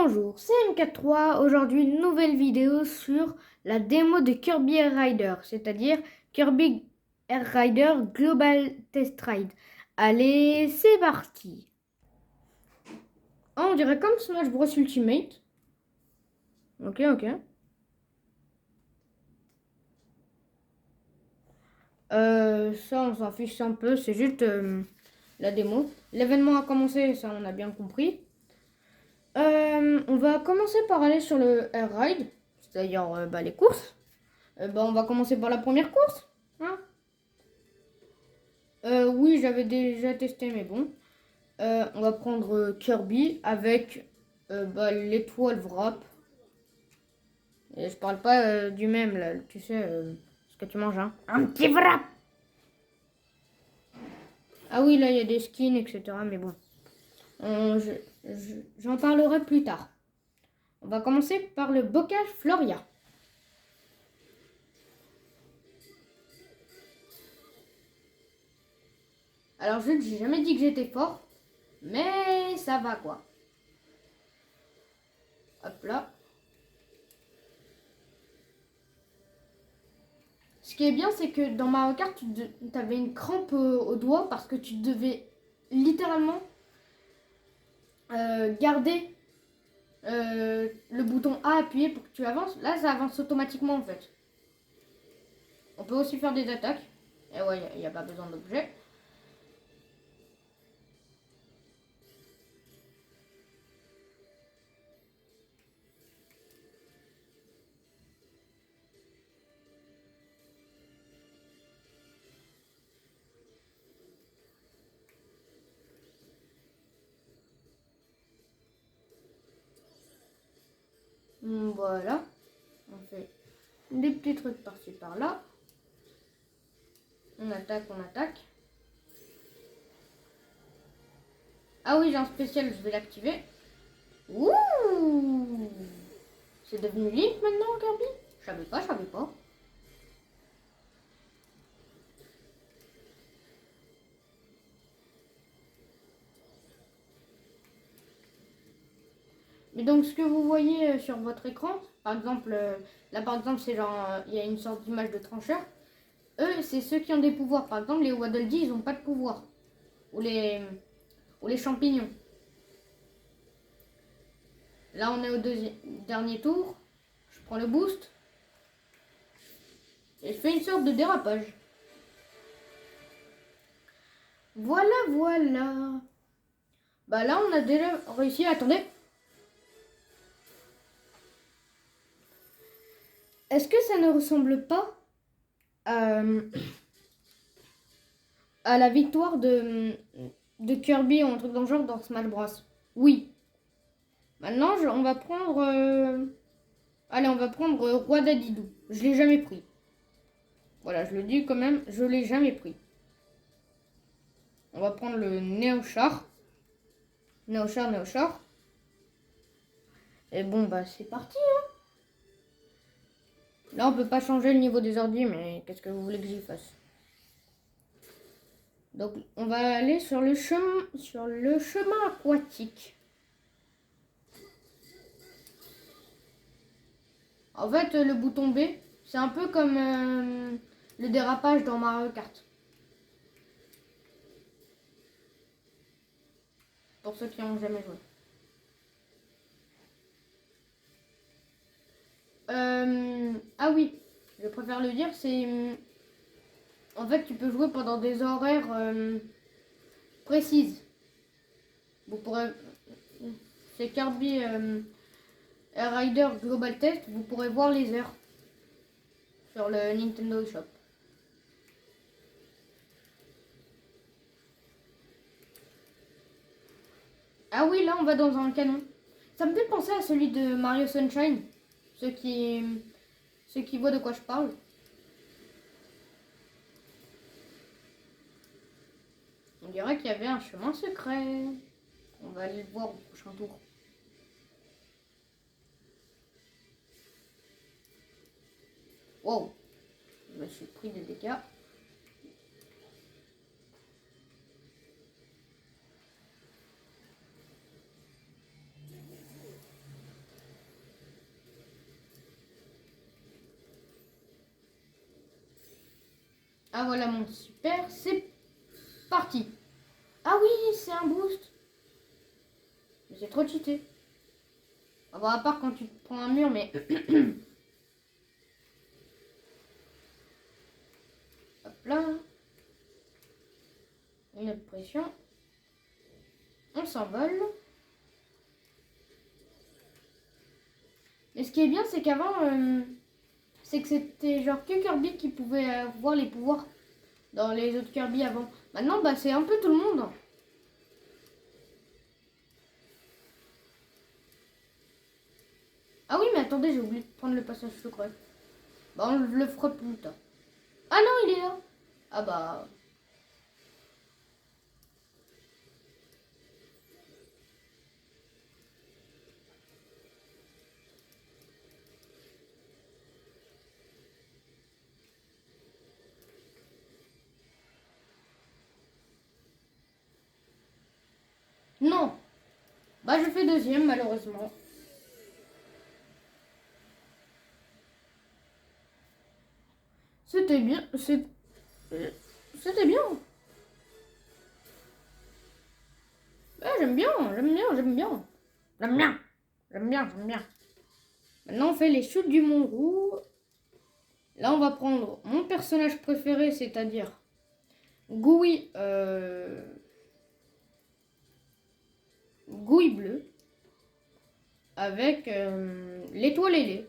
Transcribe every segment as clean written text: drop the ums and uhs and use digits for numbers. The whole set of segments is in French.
Bonjour, c'est MK3. Aujourd'hui, une nouvelle vidéo sur la démo de Kirby Air Rider, c'est-à-dire Kirby Air Rider Global Test Ride. Allez, c'est parti. Ah, on dirait comme Smash Bros Ultimate. Ok. Ça, on s'en fiche un peu, c'est juste la démo. L'événement a commencé, ça on a bien compris. On va commencer par aller sur le Air Ride, c'est-à-dire les courses. On va commencer par la première course. Hein. Oui, j'avais déjà testé, mais bon. On va prendre Kirby avec l'étoile wrap. Et je parle pas du même, là, tu sais, ce que tu manges, hein. Un petit wrap. Ah oui, là, il y a des skins, etc. Mais bon, j'en parlerai plus tard. On va commencer par le bocage Floria. Alors, je n'ai jamais dit que j'étais fort, mais ça va, quoi. Hop là. Ce qui est bien, c'est que dans Mario Kart, tu avais une crampe au doigt parce que tu devais littéralement garder le bouton A appuyé pour que tu avances. Là, ça avance automatiquement en fait. On peut aussi faire des attaques. Et ouais, il n'y a pas besoin d'objet. Voilà. On fait des petits trucs par-ci par-là. On attaque. Ah oui, j'ai un spécial, je vais l'activer. Ouh! C'est devenu Link maintenant, Kirby? Je savais pas. Mais donc, ce que vous voyez sur votre écran, par exemple, là par exemple, c'est genre, il y a une sorte d'image de trancheur. Eux, c'est ceux qui ont des pouvoirs. Par exemple, les Waddle Dee, ils n'ont pas de pouvoir. Ou les champignons. Là, on est au dernier tour. Je prends le boost. Et je fais une sorte de dérapage. Voilà. Bah là, on a déjà réussi. Attendez. Est-ce que ça ne ressemble pas à la victoire de Kirby ou un truc dans le genre dans Smash Bros? Oui. Maintenant, on va prendre... Allez, on va prendre Roi Dadidou. Je l'ai jamais pris. Voilà, je le dis quand même, je l'ai jamais pris. On va prendre le Néochar. Néochar. Et bon, bah c'est parti. Hein. Là, on peut pas changer le niveau des ordi, mais qu'est-ce que vous voulez que j'y fasse? Donc, on va aller sur le chemin aquatique. En fait, le bouton B, c'est un peu comme le dérapage dans Mario Kart. Pour ceux qui n'ont jamais joué. Ah oui, je préfère le dire, c'est... En fait, tu peux jouer pendant des horaires précises. Vous pourrez... C'est Kirby Air Rider Global Test, vous pourrez voir les heures sur le Nintendo Shop. Ah oui, là on va dans un canon. Ça me fait penser à celui de Mario Sunshine. Ceux qui voient de quoi je parle. On dirait qu'il y avait un chemin secret. On va aller le voir au prochain tour. Wow, je me suis pris des dégâts. Ah voilà mon super, c'est parti. Ah oui, c'est un boost. Mais c'est trop cheaté. Ah bon, à part quand tu prends un mur, mais... Hop là. Une autre pression. On s'envole. Et ce qui est bien, c'est qu'avant, c'est que c'était genre que Kirby qui pouvait avoir les pouvoirs dans les autres Kirby avant. Maintenant, bah, c'est un peu tout le monde. Ah oui, mais attendez, j'ai oublié de prendre le passage secret. Bah, on le fera plus tard. Ah non, il est là. Ah bah... Non. Bah, je fais deuxième, malheureusement. C'était bien. C'était bien. Ouais, j'aime bien, j'aime bien, j'aime bien. J'aime bien. J'aime bien, j'aime bien. Maintenant, on fait les chutes du Mont Roux. Là, on va prendre mon personnage préféré, c'est-à-dire Gouy, Gouy bleu, avec l'étoile ailée.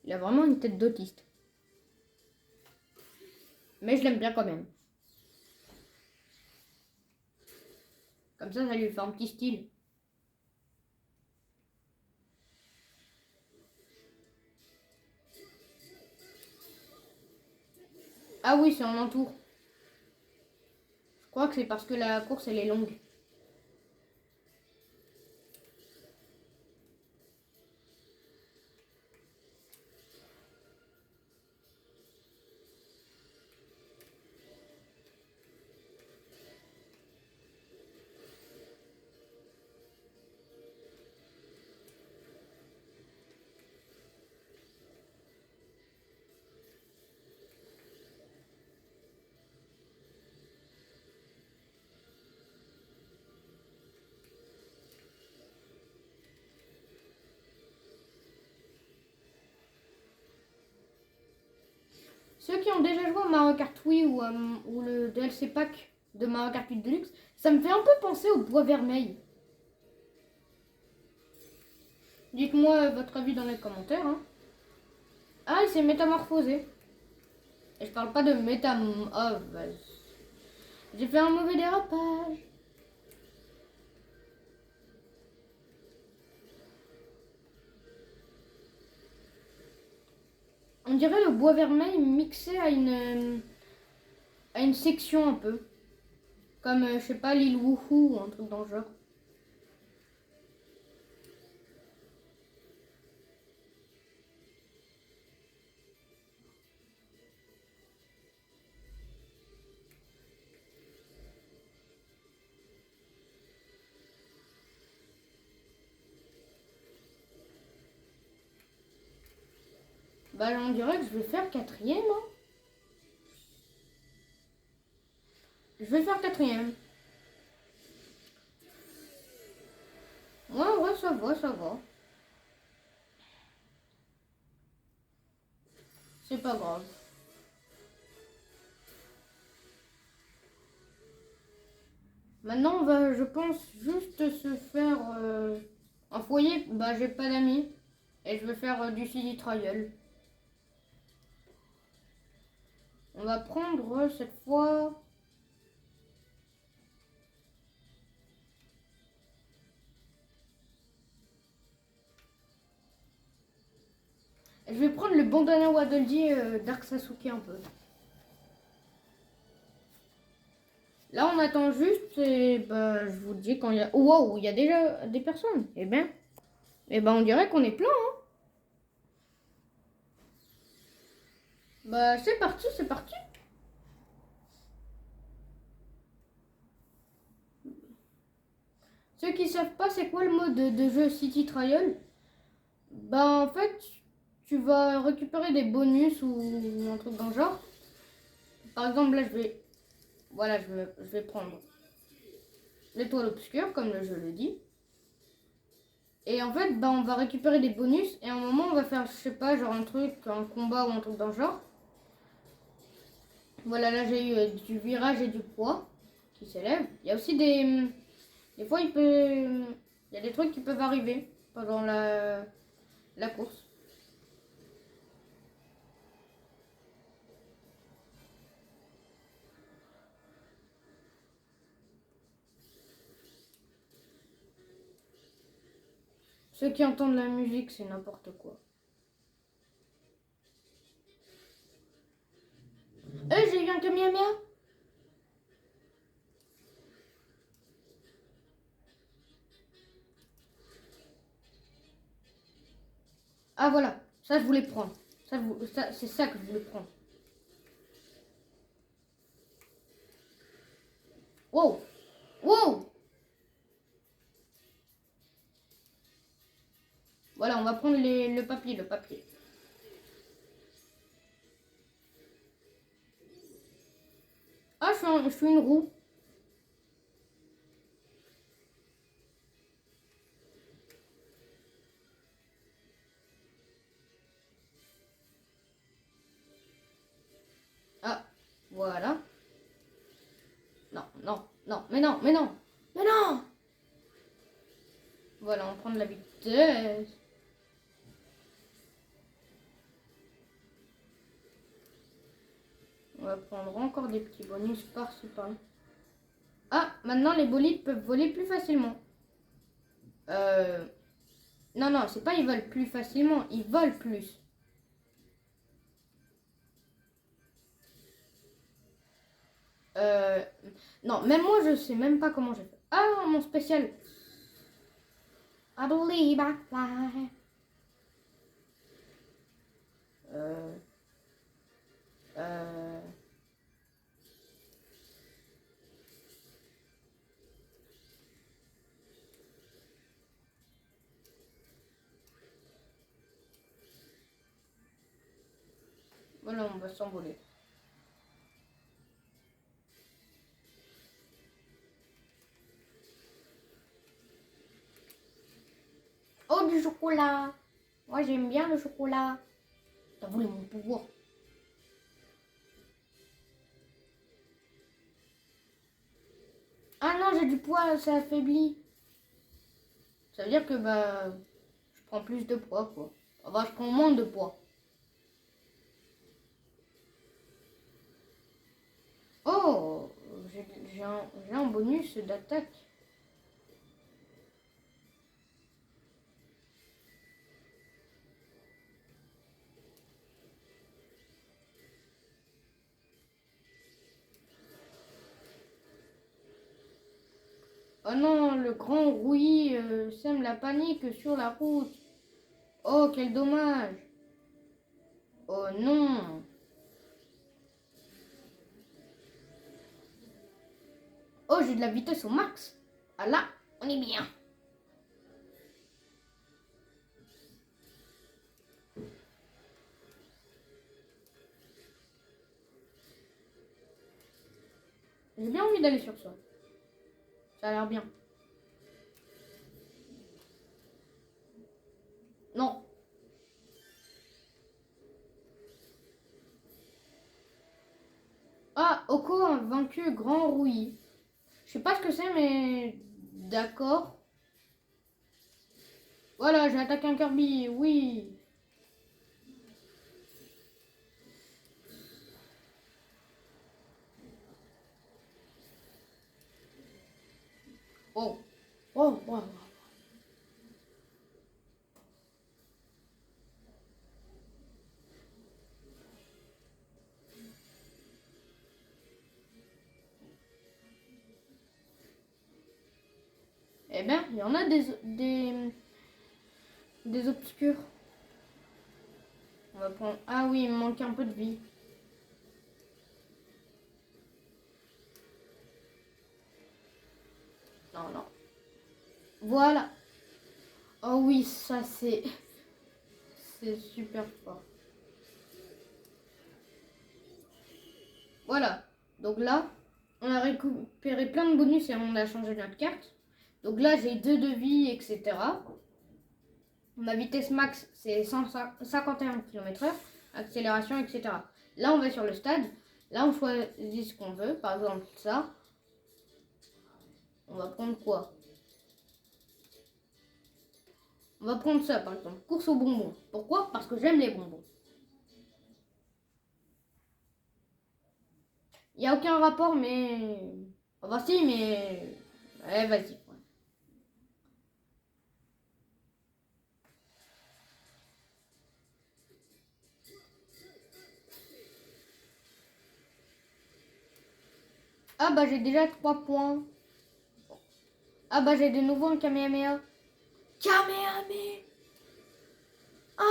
Il a vraiment une tête d'autiste. Mais je l'aime bien quand même. Comme ça lui fait un petit style. Ah oui, c'est en entour. Je crois que c'est parce que la course, elle est longue. Ceux qui ont déjà joué à Mario Kart Wii ou le DLC pack de Mario Kart 8 Deluxe, ça me fait un peu penser au bois vermeil. Dites-moi votre avis dans les commentaires. Hein. Ah, il s'est métamorphosé. Et je parle pas de Oh, j'ai fait un mauvais dérapage. On dirait le bois vermeil mixé à une section un peu. Comme, je sais pas, l'île Woohoo ou un truc dans le genre. Bah, on dirait que je vais faire quatrième. Hein. Je vais faire quatrième. Ouais, ça va, ça va. C'est pas grave. Maintenant, on va, je pense, juste se faire un foyer. Bah, j'ai pas d'amis. Et je vais faire du city trial. On va prendre cette fois... Je vais prendre le bandana Waddle Dee Dark Sasuke un peu. Là, on attend juste et bah, je vous dis quand il y a... Oh, wow, il y a déjà des personnes. Eh ben, on dirait qu'on est plein. Hein. Bah, c'est parti, c'est parti. Ceux qui savent pas c'est quoi le mode de jeu City Trial, bah en fait, tu vas récupérer des bonus ou un truc dans le genre. Par exemple, là, voilà, je vais prendre l'étoile obscure, comme le jeu le dit. Et en fait, bah, on va récupérer des bonus. Et à un moment, on va faire, je sais pas, genre un truc, un combat ou un truc dans le genre. Voilà, là, j'ai eu du virage et du poids qui s'élève. Il y a aussi des fois, il y a des trucs qui peuvent arriver pendant la course. Ceux qui entendent la musique, c'est n'importe quoi. J'ai eu un Kamehameha. Ah voilà, ça je voulais prendre. C'est ça que je voulais prendre. Wow, wow. Voilà, on va prendre le papier, le papier. Ah, je suis une roue. Ah, voilà. Non, non, non, mais non, mais non, mais non. Voilà, on prend de la vitesse. On va prendre encore des petits bonus par-ci par-là. Ah, maintenant les bolides peuvent voler plus facilement. Euh... Non, non, c'est pas ils volent plus facilement, ils volent plus. Euh... Non, même moi je sais même pas comment j'ai fait. Ah, mon spécial. I believe I fly. Euh... Euh... Voilà, on va s'envoler. Oh, du chocolat. Moi, j'aime bien le chocolat. T'as voulu mon pouvoir. Ah non, j'ai du poids, ça affaiblit. Ça veut dire que bah, je prends plus de poids, quoi. Enfin, je prends moins de poids. Oh, j'ai un bonus d'attaque. Oh non, le grand rouillis sème la panique sur la route. Oh, quel dommage. Oh non. Oh, j'ai de la vitesse au max. Ah là, on est bien. J'ai bien envie d'aller sur ça. Ça a l'air bien. Non. Ah, Oko a vaincu Grand Rouillis. Je sais pas ce que c'est, mais d'accord. Voilà, j'ai attaqué un Kirby, oui. Oh, oh, oh. Eh bien, il y en a des obscurs. On va prendre... Ah oui, il me manque un peu de vie. Non, non. Voilà. Oh oui, ça c'est... C'est super fort. Voilà. Donc là, on a récupéré plein de bonus et on a changé notre carte. Donc là, j'ai 2 de vie, etc. Ma vitesse max, c'est 151 km/h. Accélération, etc. Là, on va sur le stade. Là, on choisit ce qu'on veut. Par exemple, ça. On va prendre quoi? On va prendre ça, par exemple. Course aux bonbons. Pourquoi? Parce que j'aime les bonbons. Il n'y a aucun rapport, mais... Enfin, si, mais... Allez, vas-y. Ah bah j'ai déjà 3 points. Ah bah j'ai de nouveau un Kamehameha. Kamehameha. Ah.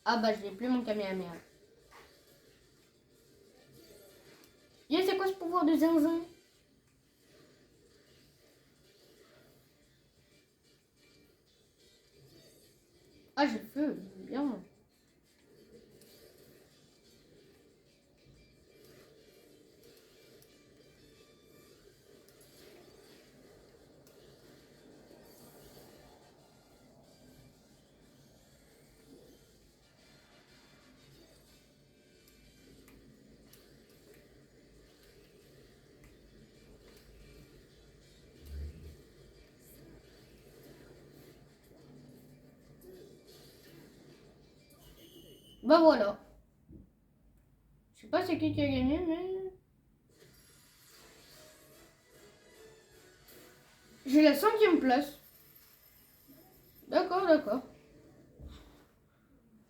Ah bah j'ai plus mon Kamehameha. C'est quoi ce pouvoir de zinzin? Ah j'ai le feu, bien. Bah voilà. Je sais pas c'est qui a gagné, mais... J'ai la 5e place. D'accord, d'accord.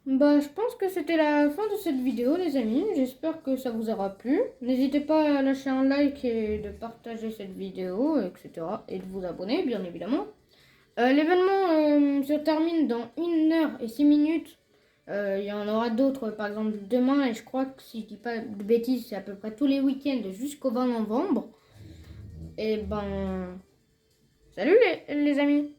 Bah, je pense que c'était la fin de cette vidéo, les amis. J'espère que ça vous aura plu. N'hésitez pas à lâcher un like et de partager cette vidéo, etc. Et de vous abonner, bien évidemment. L'événement se termine dans 1 heure et 6 minutes. Il y en aura d'autres, par exemple demain. Et je crois que si je dis pas de bêtises, c'est à peu près tous les week-ends jusqu'au 20 novembre. Et ben... Salut les amis!